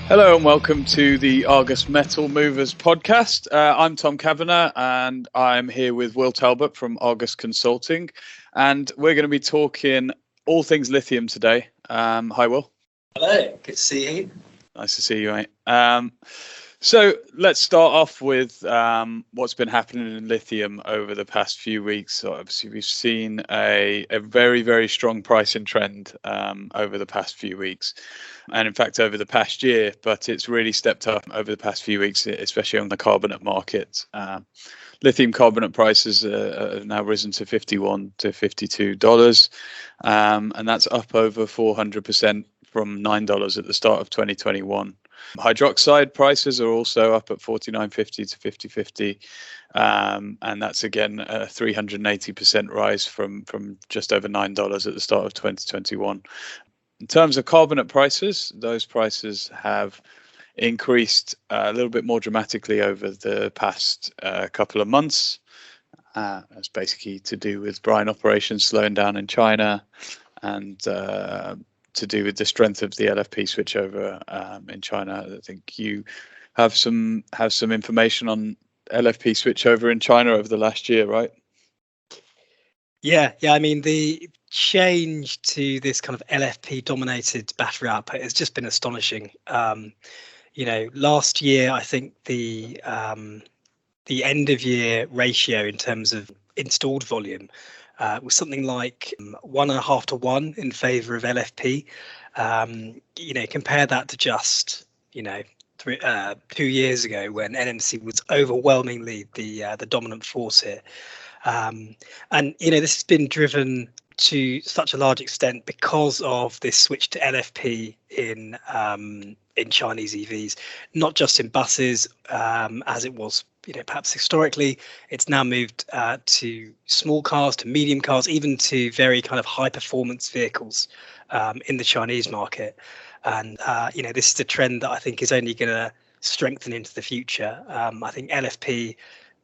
Hello and welcome to the Argus Metal Movers podcast. I'm Tom Kavanagh and I'm here with Will Talbot from Argus Consulting, and we're going to be talking all things lithium today. Hi, Will. Hello, good to see you. Nice to see you, mate. So let's start off with what's been happening in lithium over the past few weeks. So obviously, we've seen a very, very strong pricing trend over the past few weeks, and in fact over the past year. But it's really stepped up over the past few weeks, especially on the carbonate market. Lithium carbonate prices have now risen to $51 to $52, and that's up over 400% from $9 at the start of 2021. Hydroxide prices are also up at $49.50 to $50.50, and that's again a 380% rise from just over $9 at the start of 2021. In terms of carbonate prices, those prices have increased a little bit more dramatically over the past couple of months. That's basically to do with brine operations slowing down in China, and to do with the strength of the LFP switchover in China. I think you have some information on LFP switchover in China over the last year, right? Yeah. I mean, the change to this kind of LFP dominated battery output has just been astonishing. Last year, I think the end of year ratio in terms of installed volume was something like 1.5 to 1 in favor of LFP. Compare that to just 2 years ago when NMC was overwhelmingly the dominant force here. This has been driven to such a large extent because of this switch to LFP in Chinese EVs, not just in buses as it was perhaps historically. It's now moved to small cars, to medium cars, even to very kind of high performance vehicles in the Chinese market. And this is a trend that I think is only going to strengthen into the future. I think LFP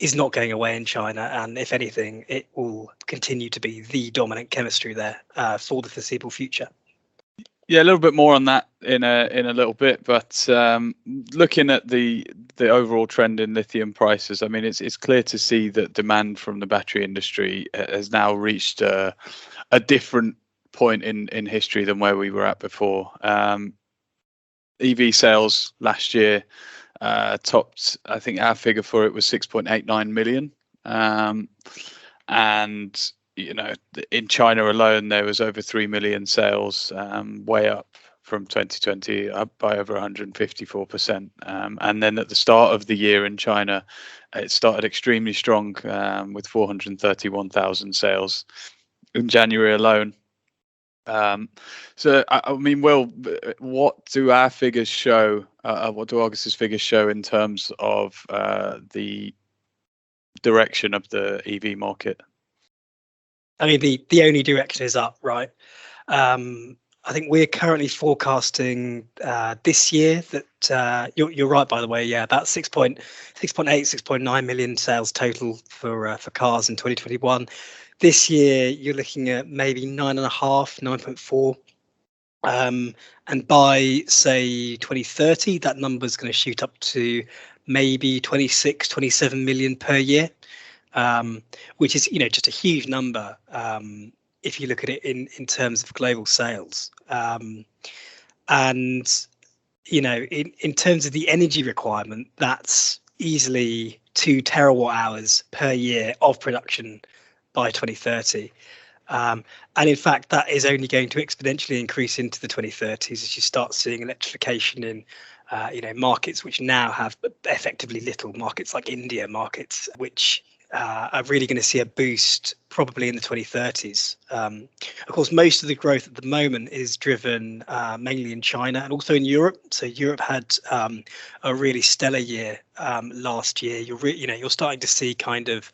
is not going away in China, and if anything, it will continue to be the dominant chemistry there for the foreseeable future. Yeah, a little bit more on that in a little bit, but looking at the overall trend in lithium prices, I mean, it's clear to see that demand from the battery industry has now reached a different point in history than where we were at before. EV sales last year topped, I think our figure for it was 6.89 million, and in China alone, there was over 3 million sales, way up from 2020, up by over 154%. And then at the start of the year in China, it started extremely strong with 431,000 sales in January alone. So, I mean, Will, what do our figures show? What do Argus's figures show in terms of the direction of the EV market? I mean, the only direction is up, right? I think we're currently forecasting this year that you're right, by the way. Yeah, about 6.9 million sales total for cars in 2021. This year, you're looking at maybe 9.5, 9.4. And by, say, 2030, that number is going to shoot up to maybe 26, 27 million per year. Which is, just a huge number if you look at it in terms of global sales. In terms of the energy requirement, that's easily 2 terawatt hours per year of production by 2030. And in fact, that is only going to exponentially increase into the 2030s as you start seeing electrification in markets which now have effectively little, markets like India, markets which are really going to see a boost probably in the 2030s. Of course, most of the growth at the moment is driven mainly in China and also in Europe. So Europe had a really stellar year last year. You're starting to see kind of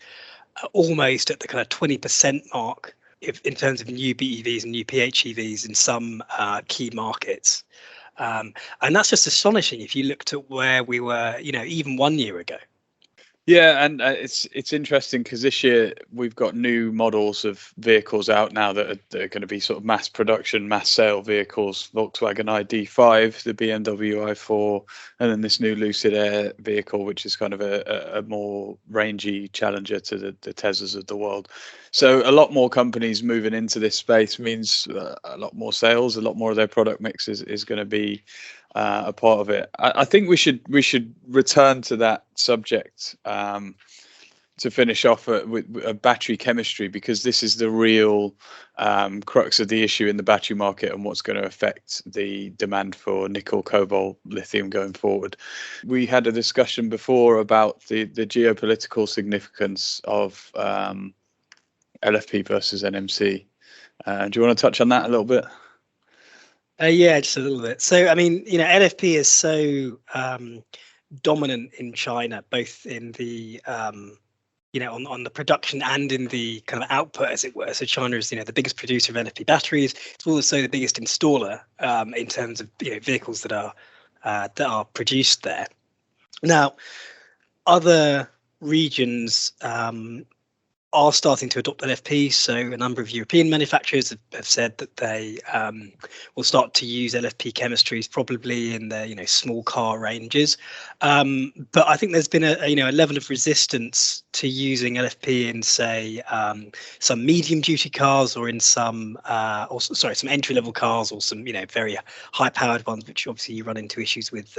almost at the kind of 20% mark in terms of new BEVs and new PHEVs in some key markets. And that's just astonishing if you looked at where we were, even 1 year ago. Yeah, and it's interesting because this year we've got new models of vehicles out now that are going to be sort of mass production, mass sale vehicles. Volkswagen ID.5, the BMW i4, and then this new Lucid Air vehicle, which is kind of a more rangy challenger to the Teslas of the world. So a lot more companies moving into this space means a lot more sales, a lot more of their product mix is going to be a part of it. I think we should return to that subject to finish off with battery chemistry, because this is the real crux of the issue in the battery market and what's going to affect the demand for nickel, cobalt, lithium going forward. We had a discussion before about the geopolitical significance of LFP versus NMC. Do you want to touch on that a little bit? Yeah, just a little bit. So, I mean, LFP is so dominant in China, both in the, on the production and in the kind of output, as it were. So China is, the biggest producer of LFP batteries. It's also the biggest installer in terms of, vehicles that are produced there. Now, other regions are starting to adopt LFP. So a number of European manufacturers have said that they will start to use LFP chemistries probably in their small car ranges. But I think there's been a level of resistance to using LFP in, say, some medium duty cars, or in some some entry level cars, or some very high powered ones, which obviously you run into issues with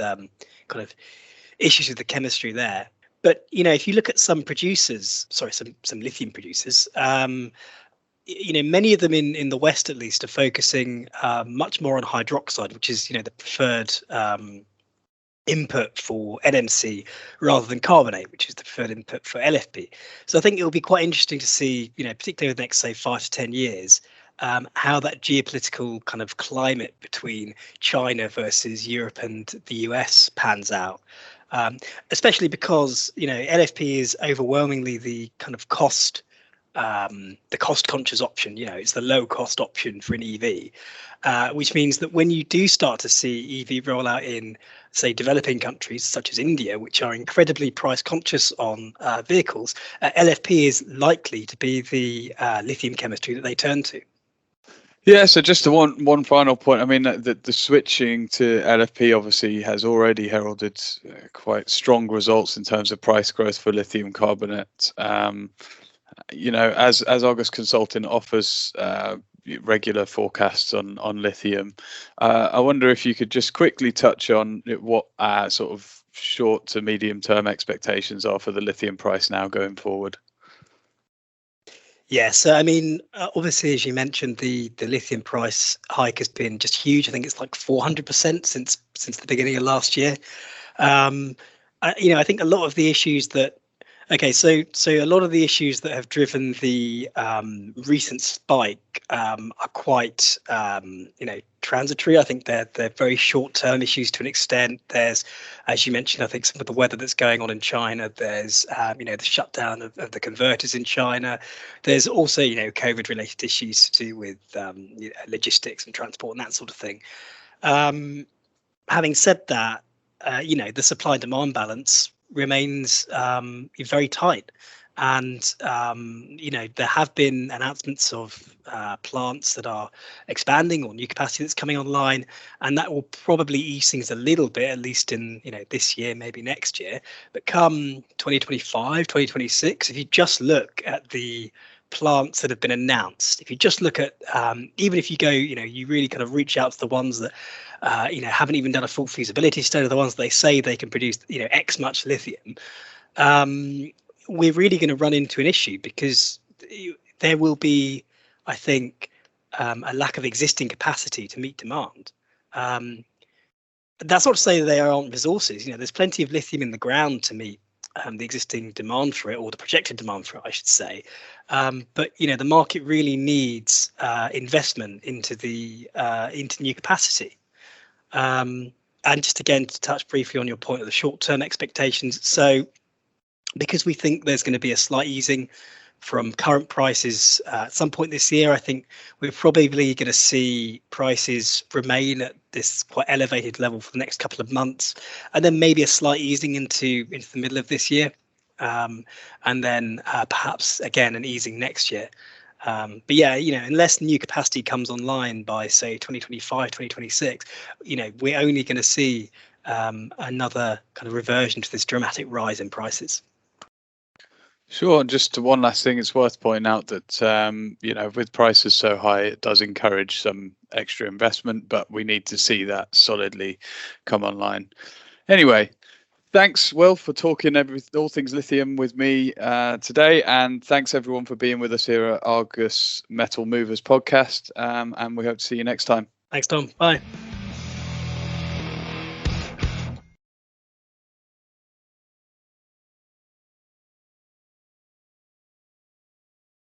issues with the chemistry there. But if you look at some producers, some lithium producers, many of them in the West at least are focusing much more on hydroxide, which is the preferred input for NMC, rather than carbonate, which is the preferred input for LFP. So I think it will be quite interesting to see, particularly over the next, say, 5 to 10 years, how that geopolitical kind of climate between China versus Europe and the US pans out. Especially because LFP is overwhelmingly the kind of cost conscious option. It's the low cost option for an EV, which means that when you do start to see EV rollout in, say, developing countries such as India, which are incredibly price conscious on vehicles, LFP is likely to be the lithium chemistry that they turn to. Yeah, so just one final point. I mean, the switching to LFP obviously has already heralded quite strong results in terms of price growth for lithium carbonate. As August Consulting offers regular forecasts on lithium, I wonder if you could just quickly touch on what sort of short to medium term expectations are for the lithium price now going forward. Yeah, so I mean, obviously, as you mentioned, the lithium price hike has been just huge. I think it's like 400% since the beginning of last year. I think a lot of the issues that a lot of the issues that have driven the recent spike are quite transitory. I think they're very short-term issues to an extent. There's, as you mentioned, I think some of the weather that's going on in China. There's the shutdown of the converters in China. There's also COVID-related issues to do with logistics and transport and that sort of thing. Having said that, the supply and demand balance remains very tight, and there have been announcements of plants that are expanding, or new capacity that's coming online, and that will probably ease things a little bit, at least in this year, maybe next year. But come 2025, 2026, if you just look at the plants that have been announced, if you just look at even if you go you really kind of reach out to the ones that haven't even done a full feasibility study, the ones that they say they can produce X much lithium, we're really going to run into an issue, because there will be, I think, a lack of existing capacity to meet demand. That's not to say that there aren't resources. There's plenty of lithium in the ground to meet the existing demand for it, or the projected demand for it, I should say. But the market really needs investment into new capacity. And just again, to touch briefly on your point of the short-term expectations. So because we think there's going to be a slight easing from current prices at some point this year, I think we're probably going to see prices remain at this quite elevated level for the next couple of months, and then maybe a slight easing into the middle of this year. and then perhaps again an easing next year. But yeah, unless new capacity comes online by say 2025, 2026, we're only going to see another kind of reversion to this dramatic rise in prices. Sure. And just one last thing, it's worth pointing out that, with prices so high, it does encourage some extra investment, but we need to see that solidly come online. Anyway, thanks, Will, for talking all things lithium with me today. And thanks, everyone, for being with us here at Argus Metal Movers podcast. And we hope to see you next time. Thanks, Tom. Bye.